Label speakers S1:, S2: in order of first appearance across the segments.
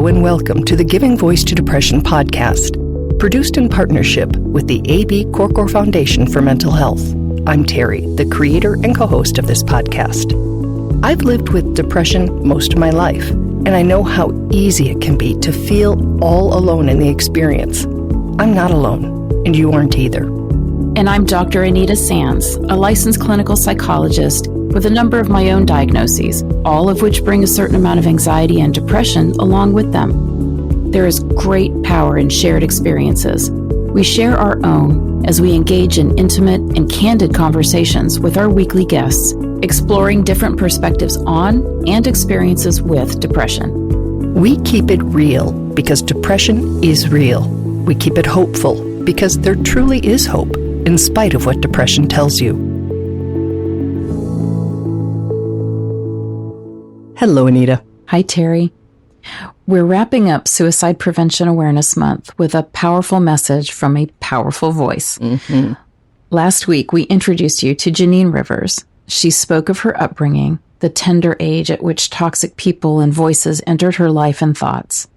S1: and welcome to the Giving Voice to Depression podcast, produced in partnership with the A.B. Korkor Foundation for Mental Health. I'm Terry, the creator and co-host of this podcast. I've lived with depression most of my life, and I know how easy it can be to feel all alone in the experience. I'm not alone, and you aren't either.
S2: And I'm Dr. Anita Sanz, a licensed clinical psychologist with a number of my own diagnoses, all of which bring a certain amount of anxiety and depression along with them. There is great power in shared experiences. We share our own as we engage in intimate and candid conversations with our weekly guests, exploring different perspectives on and experiences with depression.
S1: We keep it real because depression is real. We keep it hopeful because there truly is hope in spite of what depression tells you. Hello, Anita.
S2: Hi, Terry. We're wrapping up Suicide Prevention Awareness Month with a powerful message from a powerful voice. Mm-hmm. Last week, we introduced you to Jeannine Rivers. She spoke of her upbringing, the tender age at which toxic people and voices entered her life and thoughts.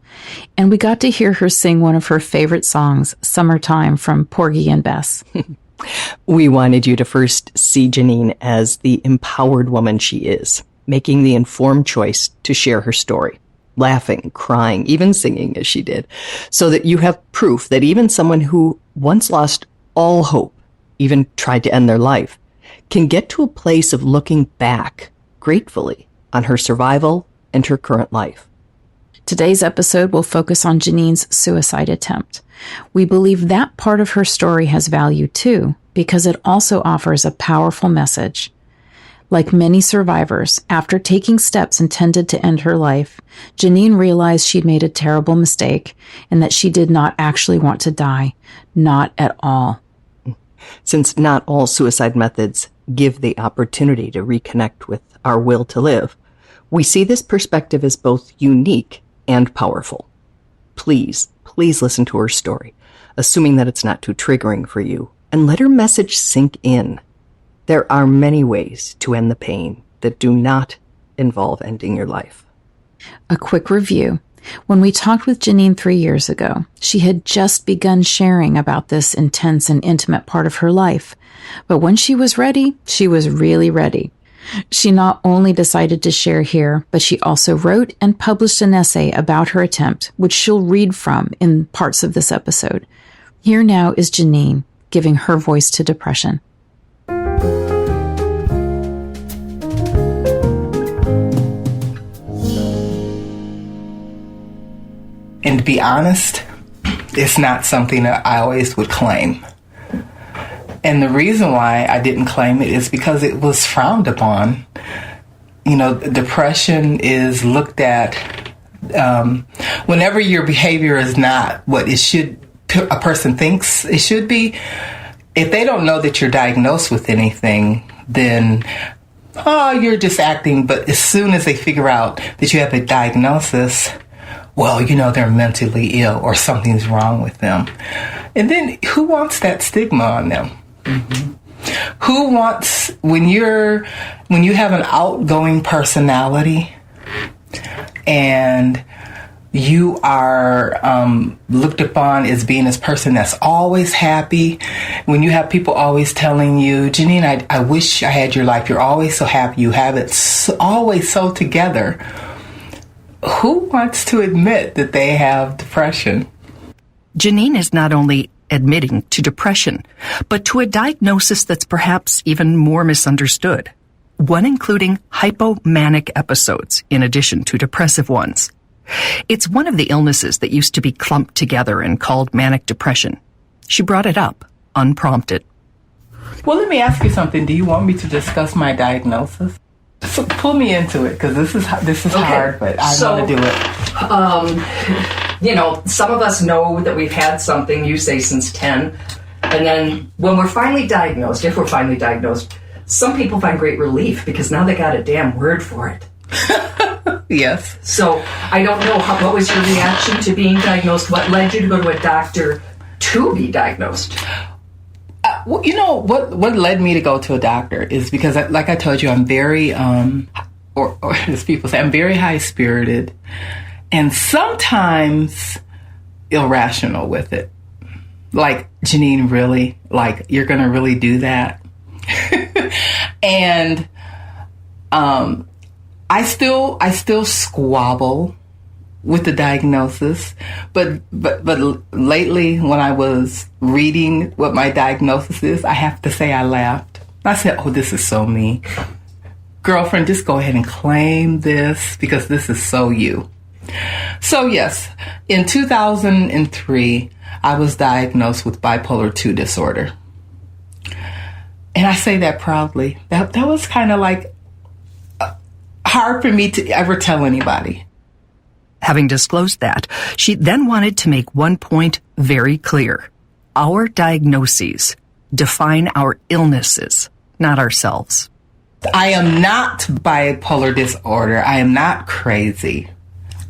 S2: And we got to hear her sing one of her favorite songs, Summertime, from Porgy and Bess.
S1: We wanted you to first see Jeannine as the empowered woman she is, making the informed choice to share her story, laughing, crying, even singing as she did, so that you have proof that even someone who once lost all hope, even tried to end their life, can get to a place of looking back gratefully on her survival and her current life.
S2: Today's episode will focus on Jeannine's suicide attempt. We believe that part of her story has value too, because it also offers a powerful message. Like many survivors, after taking steps intended to end her life, Jeannine realized she'd made a terrible mistake and that she did not actually want to die. Not at all.
S1: Since not all suicide methods give the opportunity to reconnect with our will to live, we see this perspective as both unique and powerful. Please listen to her story, assuming that it's not too triggering for you, and let her message sink in. There are many ways to end the pain that do not involve ending your life.
S2: A quick review. When we talked with Jeannine 3 years ago, she had just begun sharing about this intense and intimate part of her life. But when she was ready, she was really ready. She not only decided to share here, but she also wrote and published an essay about her attempt, which she'll read from in parts of this episode. Here now is Jeannine giving her voice to depression.
S3: And to be honest, it's not something that I always would claim. And the reason why I didn't claim it is because it was frowned upon. You know, depression is looked at whenever your behavior is not what a person thinks it should be. If they don't know that you're diagnosed with anything, then, you're just acting. But as soon as they figure out that you have a diagnosis, well, they're mentally ill or something's wrong with them. And then who wants that stigma on them? Mm-hmm. Who wants, when you have an outgoing personality and you are looked upon as being this person that's always happy, when you have people always telling you, Jeannine, I wish I had your life. You're always so happy. You have it always so together. Who wants to admit that they have depression?
S1: Jeannine is not only admitting to depression, but to a diagnosis that's perhaps even more misunderstood, one including hypomanic episodes in addition to depressive ones. It's one of the illnesses that used to be clumped together and called manic depression. She brought it up, unprompted.
S3: Well, let me ask you something. Do you want me to discuss my diagnosis? So pull me into it, because this is okay. Hard, but I want to do
S1: it. Some of us know that we've had something, you say since 10, and then when we're finally diagnosed, if we're finally diagnosed, some people find great relief because now they got a damn word for it.
S3: Yes.
S1: So I don't know, what was your reaction to being diagnosed? What led you to go to a doctor to be diagnosed?
S3: What led me to go to a doctor is because, like I told you, I'm very, or as people say, I'm very high-spirited. and sometimes irrational with it. Like, Jeannine, really? Like, you're going to really do that? And I still squabble with the diagnosis, but lately when I was reading what my diagnosis is, I have to say I laughed. I said, oh, this is so me. Girlfriend, just go ahead and claim this because this is so you. So yes, in 2003, I was diagnosed with bipolar II disorder. And I say that proudly. That was kind of like hard for me to ever tell anybody.
S1: Having disclosed that, she then wanted to make one point very clear. Our diagnoses define our illnesses, not ourselves.
S3: I am not bipolar disorder. I am not crazy.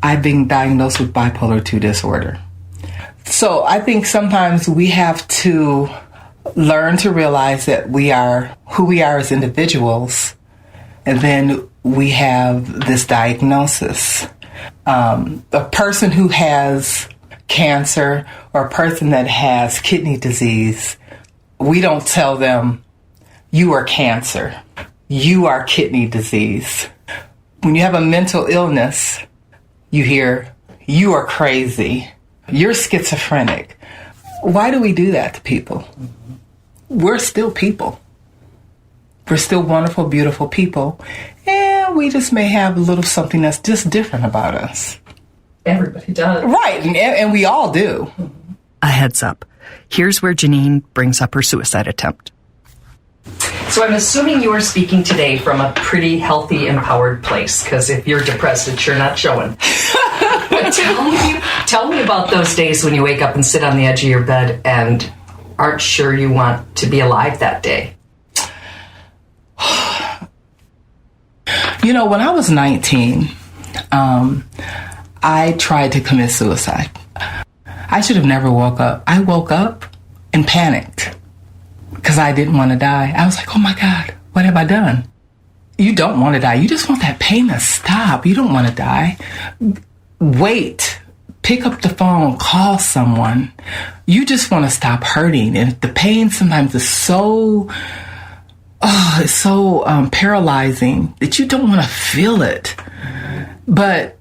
S3: I've been diagnosed with bipolar II disorder. So I think sometimes we have to learn to realize that we are who we are as individuals, and then we have this diagnosis. A person who has cancer or a person that has kidney disease, we don't tell them, you are cancer, you are kidney disease. When you have a mental illness, you hear, you are crazy, you're schizophrenic. Why do we do that to people? We're still people. We're still wonderful, beautiful people. And we just may have a little something that's just different about us.
S1: Everybody does.
S3: Right, and we all do.
S1: A heads up. Here's where Jeannine brings up her suicide attempt. So I'm assuming you are speaking today from a pretty healthy, empowered place, because if you're depressed, it's sure not showing. But tell me about those days when you wake up and sit on the edge of your bed and aren't sure you want to be alive that day.
S3: You know, when I was 19, I tried to commit suicide. I should have never woke up. I woke up and panicked because I didn't want to die. I was like, oh my God, what have I done? You don't want to die. You just want that pain to stop. You don't want to die. Wait. Pick up the phone, call someone. You just want to stop hurting. And the pain sometimes is so paralyzing that you don't want to feel it. But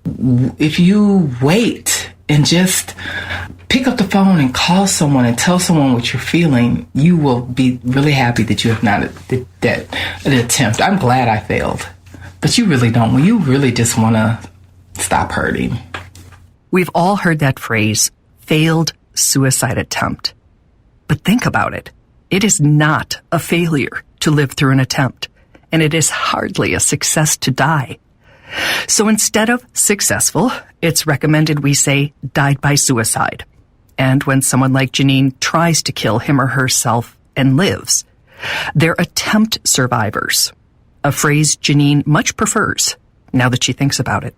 S3: if you wait and just pick up the phone and call someone and tell someone what you're feeling, you will be really happy that you have not did an attempt. I'm glad I failed. But you really don't. When you really just want to stop hurting.
S1: We've all heard that phrase, failed suicide attempt. But think about it. It is not a failure to live through an attempt, and it is hardly a success to die. So instead of successful, it's recommended we say died by suicide. And when someone like Jeannine tries to kill him or herself and lives, they're attempt survivors, a phrase Jeannine much prefers now that she thinks about it.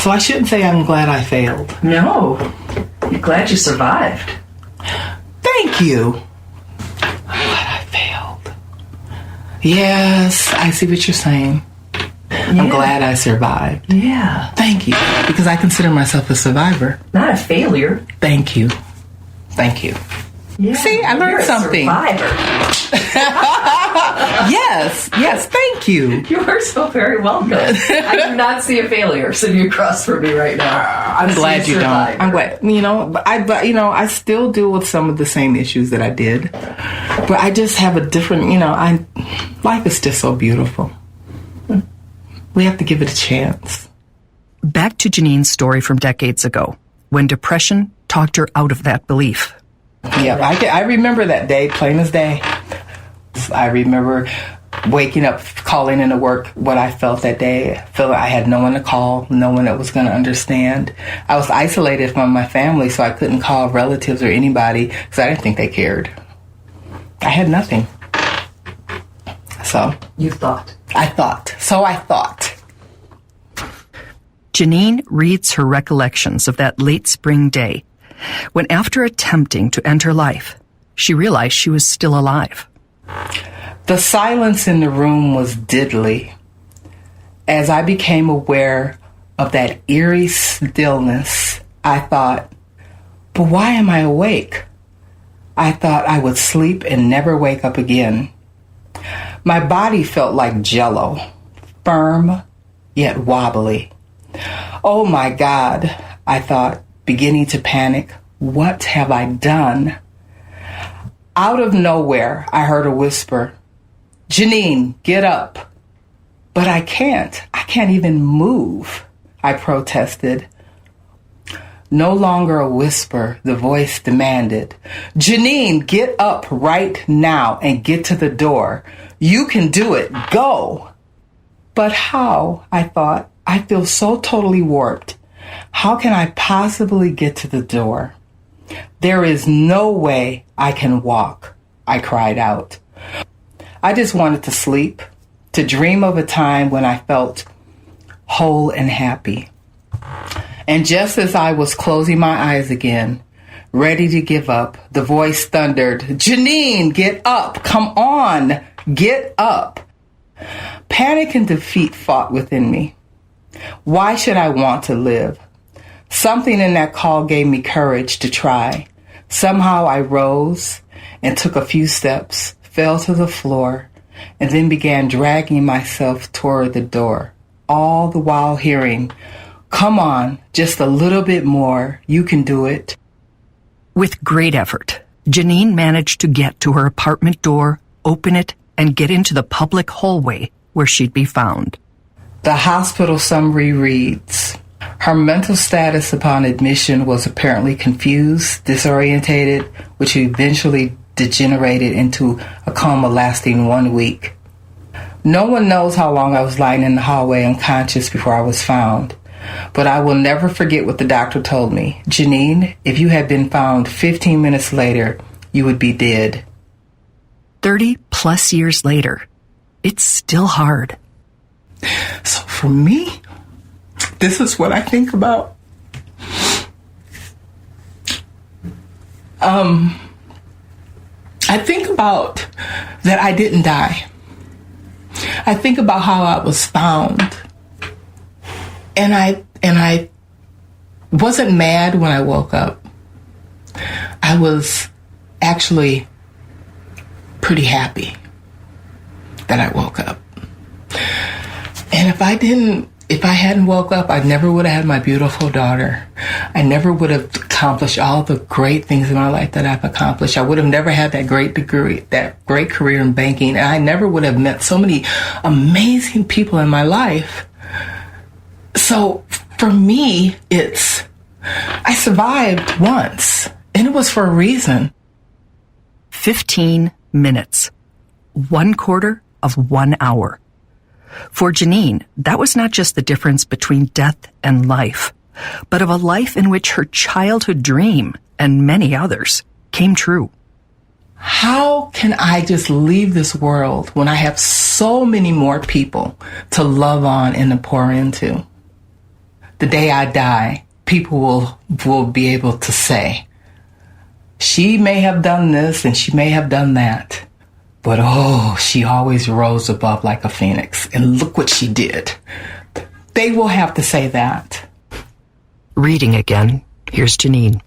S3: So I shouldn't say I'm glad I failed.
S1: No, you're glad you survived.
S3: Thank you. I'm glad I failed. Yes, I see what you're saying. Yeah. I'm glad I survived.
S1: Yeah.
S3: Thank you. Because I consider myself a survivor.
S1: Not a failure.
S3: Thank you. Thank you.
S1: Yeah.
S3: See, I learned something. Yes, thank you.
S1: You are so very welcome. I do not see a failure sitting across from me right now.
S3: I'm glad you don't. I'm glad, I still deal with some of the same issues that I did, but I just have a different, life is just so beautiful. We have to give it a chance. Back to Jeannine's story from decades ago, when depression talked her out of that belief. Yeah, I remember that day, plain as day. I remember waking up, calling into work what I felt that day. I felt like I had no one to call, no one that was going to understand. I was isolated from my family, so I couldn't call relatives or anybody because I didn't think they cared. I had nothing. So.
S1: You thought.
S3: I thought. So I thought.
S1: Jeannine reads her recollections of that late spring day when, after attempting to end her life, she realized she was still alive.
S3: The silence in the room was deadly as I became aware of that eerie stillness, I thought, but why am I awake? I thought I would sleep and never wake up again. My body felt like jello, firm yet wobbly. Oh my God, I thought, beginning to panic. What have I done? Out of nowhere, I heard a whisper, Jeannine, get up. But I can't even move, I protested. No longer a whisper, the voice demanded, Jeannine, get up right now and get to the door. You can do it. Go. But how? I thought. I feel so totally warped. How can I possibly get to the door? There is no way I can walk, I cried out. I just wanted to sleep, to dream of a time when I felt whole and happy. And just as I was closing my eyes again, ready to give up, the voice thundered, Jeannine, get up. Come on, get up. Panic and defeat fought within me. Why should I want to live? Something in that call gave me courage to try. Somehow I rose and took a few steps, fell to the floor, and then began dragging myself toward the door, all the while hearing, come on, just a little bit more, you can do it.
S1: With great effort, Jeannine managed to get to her apartment door, open it, and get into the public hallway where she'd be found.
S3: The hospital summary reads, her mental status upon admission was apparently confused, disorientated, which eventually degenerated into a coma lasting 1 week. No one knows how long I was lying in the hallway unconscious before I was found, but I will never forget what the doctor told me. Jeannine, if you had been found 15 minutes later, you would be dead.
S1: 30 plus years later, it's still hard.
S3: So for me, this is what I think about. I think about that I didn't die. I think about how I was found. And I wasn't mad when I woke up. I was actually pretty happy that I woke up. And if I hadn't woke up, I never would have had my beautiful daughter. I never would have accomplished all the great things in my life that I've accomplished. I would have never had that great degree, that great career in banking. And I never would have met so many amazing people in my life. So for me, I survived once, and it was for a reason.
S1: 15 minutes. 1/4 of 1 hour. For Jeannine, that was not just the difference between death and life, but of a life in which her childhood dream, and many others, came true.
S3: How can I just leave this world when I have so many more people to love on and to pour into? The day I die, people will be able to say, she may have done this and she may have done that, but oh, she always rose above like a phoenix, and look what she did. They will have to say that.
S1: Reading again, here's Jeannine.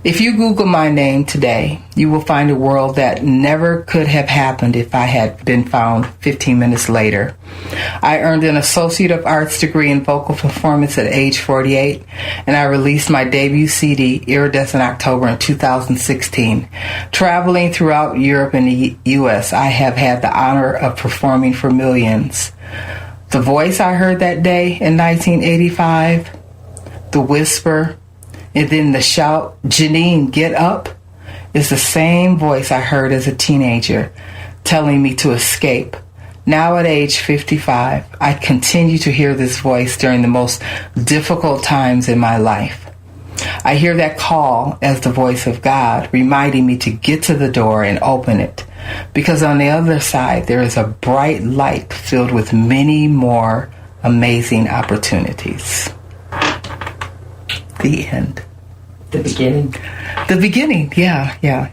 S3: If you Google my name today, you will find a world that never could have happened if I had been found 15 minutes later. I earned an Associate of Arts degree in vocal performance at age 48, and I released my debut CD, Iridescent October, in 2016. Traveling throughout Europe and the U.S., I have had the honor of performing for millions. The voice I heard that day in 1985, the whisper, and then the shout, Jeannine, get up, is the same voice I heard as a teenager telling me to escape. Now at age 55, I continue to hear this voice during the most difficult times in my life. I hear that call as the voice of God, reminding me to get to the door and open it, because on the other side there is a bright light filled with many more amazing opportunities. The end.
S1: The beginning.
S3: The beginning, yeah.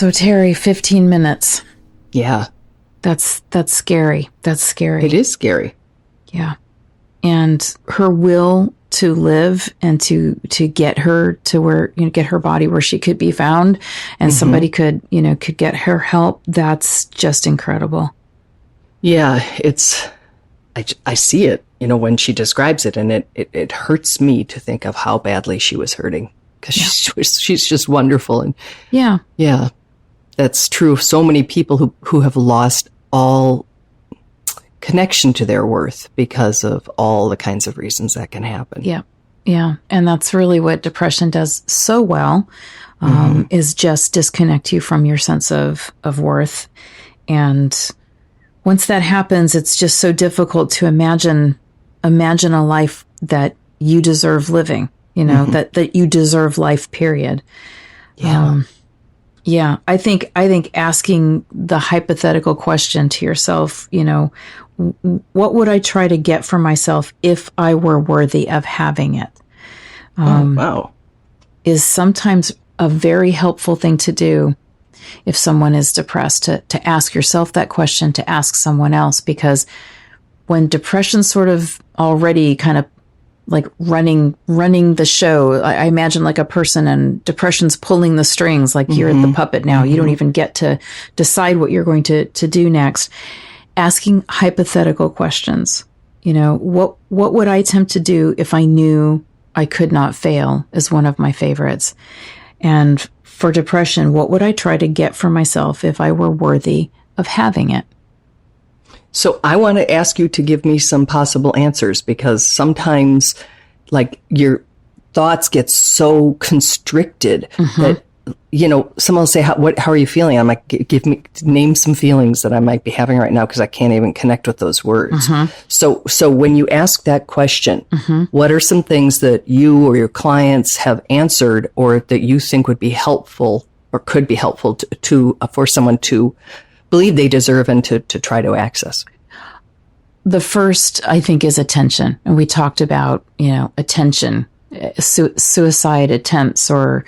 S2: So Terry, 15 minutes.
S1: Yeah.
S2: That's scary. That's scary.
S1: It is scary.
S2: Yeah. And her will to live and to get her to where, get her body where she could be found and somebody could get her help. That's just incredible.
S1: Yeah. I see it, when she describes it, and it hurts me to think of how badly she was hurting, because she's just wonderful. And yeah, that's true. So many people who have lost all connection to their worth because of all the kinds of reasons that can happen.
S2: Yeah. Yeah. And that's really what depression does so well, is just disconnect you from your sense of worth. And once that happens, it's just so difficult to imagine a life that you deserve living, that you deserve life, period.
S1: Yeah.
S2: Yeah. I think asking the hypothetical question to yourself, what would I try to get for myself if I were worthy of having it?
S1: Wow.
S2: Is sometimes a very helpful thing to do if someone is depressed, to ask yourself that question, to ask someone else, because when depression's sort of already kind of like running the show, I imagine like a person, and depression's pulling the strings, like you're the puppet now. You don't even get to decide what you're going to do next. Asking hypothetical questions, what would I attempt to do if I knew I could not fail, is one of my favorites. And for depression, what would I try to get for myself if I were worthy of having it?
S1: So I want to ask you to give me some possible answers, because sometimes, like, your thoughts get so constricted that, someone will say, how are you feeling? I'm like, name some feelings that I might be having right now, because I can't even connect with those words. So when you ask that question, what are some things that you or your clients have answered, or that you think would be helpful or could be helpful to for someone to believe they deserve and to try to access?
S2: The first, I think, is attention. And we talked about, attention, suicide attempts, or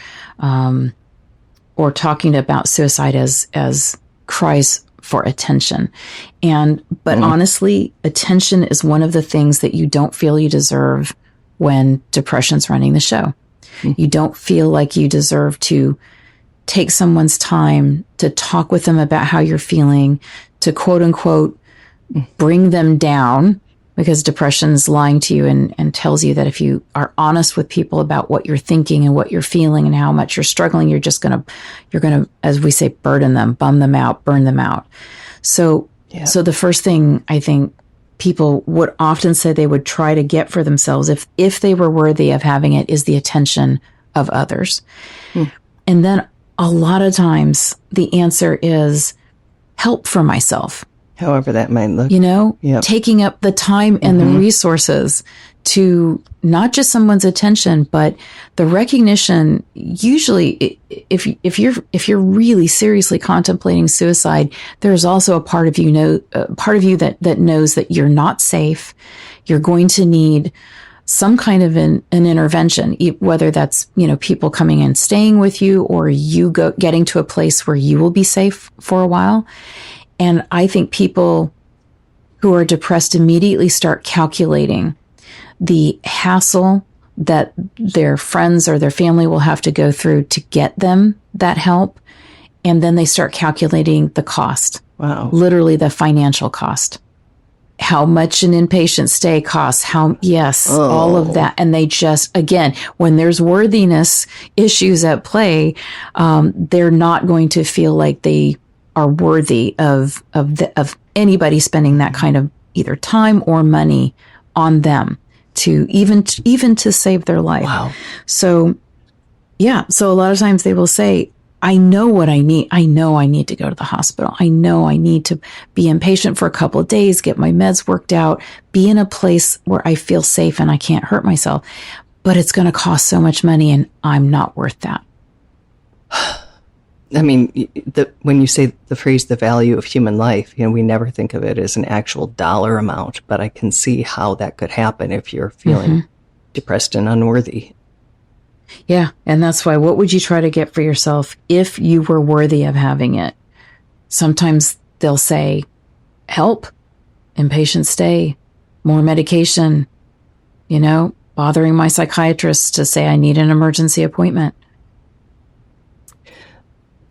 S2: talking about suicide as cries for attention. But honestly, attention is one of the things that you don't feel you deserve when depression's running the show. You don't feel like you deserve to take someone's time to talk with them about how you're feeling, to quote unquote, bring them down, because depression's lying to you and tells you that if you are honest with people about what you're thinking and what you're feeling and how much you're struggling, you're going to, as we say, burden them, bum them out, burn them out. So the first thing I think people would often say they would try to get for themselves if they were worthy of having it is the attention of others. And then a lot of times the answer is help for myself.
S1: However that might look.
S2: Taking up the time and the resources to not just someone's attention, but the recognition. Usually, if you're really seriously contemplating suicide, there's also a part of you that knows that you're not safe. You're going to need some kind of an intervention, whether that's, people coming and staying with you, or you getting to a place where you will be safe for a while. And I think people who are depressed immediately start calculating the hassle that their friends or their family will have to go through to get them that help. And then they start calculating the cost.
S1: Wow.
S2: Literally the financial cost. How much an inpatient stay costs, all of that. And they just, again, when there's worthiness issues at play, they're not going to feel like they are worthy of anybody spending that kind of either time or money on them to even to save their life.
S1: Wow.
S2: So a lot of times they will say, I know what I need. I know I need to go to the hospital. I know I need to be inpatient for a couple of days, get my meds worked out, be in a place where I feel safe and I can't hurt myself. But it's going to cost so much money and I'm not worth that.
S1: I mean, when you say the phrase, the value of human life, we never think of it as an actual dollar amount, but I can see how that could happen if you're feeling depressed and unworthy.
S2: Yeah. And that's why, what would you try to get for yourself if you were worthy of having it? Sometimes they'll say, help, inpatient stay, more medication, bothering my psychiatrist to say I need an emergency appointment.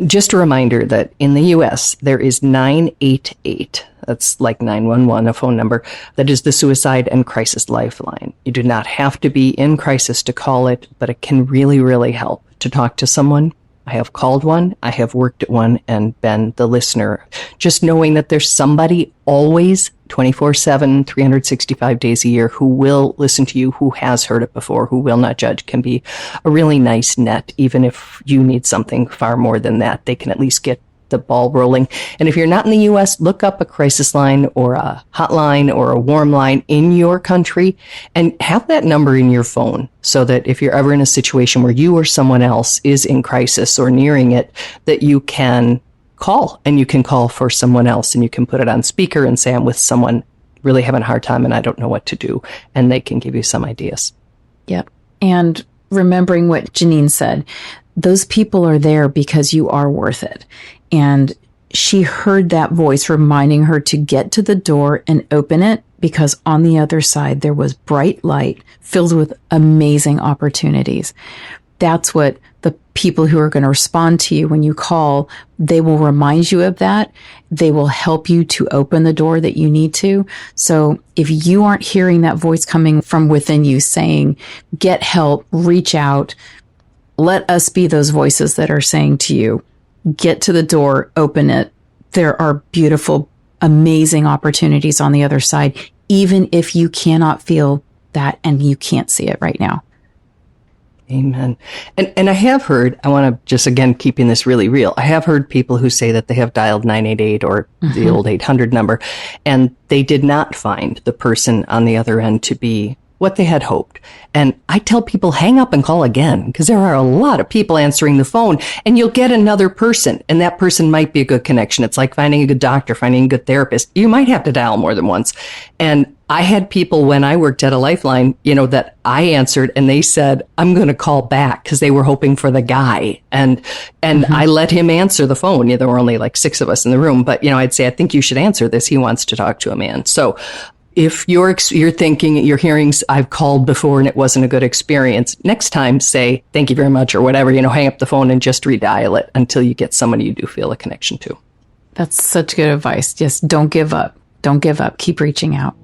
S1: Just a reminder that in the U.S., there is 988. That's like 911, a phone number. That is the suicide and crisis lifeline. You do not have to be in crisis to call it, but it can really, really help to talk to someone. I have called one, I have worked at one, and been the listener. Just knowing that there's somebody always 24/7, 365 days a year who will listen to you, who has heard it before, who will not judge, can be a really nice net. Even if you need something far more than that, they can at least get the ball rolling. And if you're not in the U.S., look up a crisis line or a hotline or a warm line in your country and have that number in your phone so that if you're ever in a situation where you or someone else is in crisis or nearing it, that you can call and you can call for someone else and you can put it on speaker and say, I'm with someone really having a hard time and I don't know what to do. And they can give you some ideas.
S2: Yep. And remembering what Jeannine said, those people are there because you are worth it. And she heard that voice reminding her to get to the door and open it because on the other side, there was bright light filled with amazing opportunities. That's what the people who are going to respond to you when you call, they will remind you of that. They will help you to open the door that you need to. So if you aren't hearing that voice coming from within you saying, get help, reach out, let us be those voices that are saying to you, get to the door, open it. There are beautiful, amazing opportunities on the other side, even if you cannot feel that and you can't see it right now.
S1: Amen. And I have heard, I want to just, again, keeping this really real, I have heard people who say that they have dialed 988 or the old 800 number, and they did not find the person on the other end to be what they had hoped. And I tell people, hang up and call again, because there are a lot of people answering the phone, and you'll get another person, and that person might be a good connection. It's like finding a good doctor, finding a good therapist. You might have to dial more than once. And I had people when I worked at a Lifeline, that I answered and they said, I'm going to call back because they were hoping for the guy. And I let him answer the phone. There were only like 6 of us in the room, but I'd say, I think you should answer this. He wants to talk to a man. So if you're thinking, you're hearing, I've called before and it wasn't a good experience, next time say, thank you very much or whatever, hang up the phone and just redial it until you get somebody you do feel a connection to.
S2: That's such good advice. Just don't give up. Don't give up. Keep reaching out.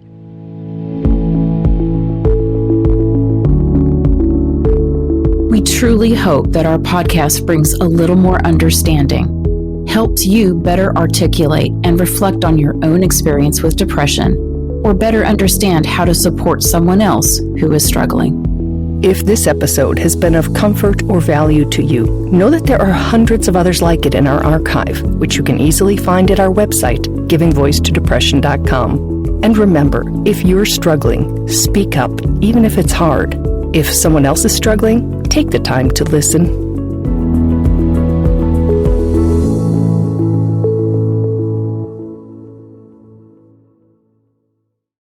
S2: We truly hope that our podcast brings a little more understanding, helps you better articulate and reflect on your own experience with depression, or better understand how to support someone else who is struggling.
S1: If this episode has been of comfort or value to you, know that there are hundreds of others like it in our archive, which you can easily find at our website, givingvoicetodepression.com. And remember, if you're struggling, speak up, even if it's hard. If someone else is struggling, take the time to listen.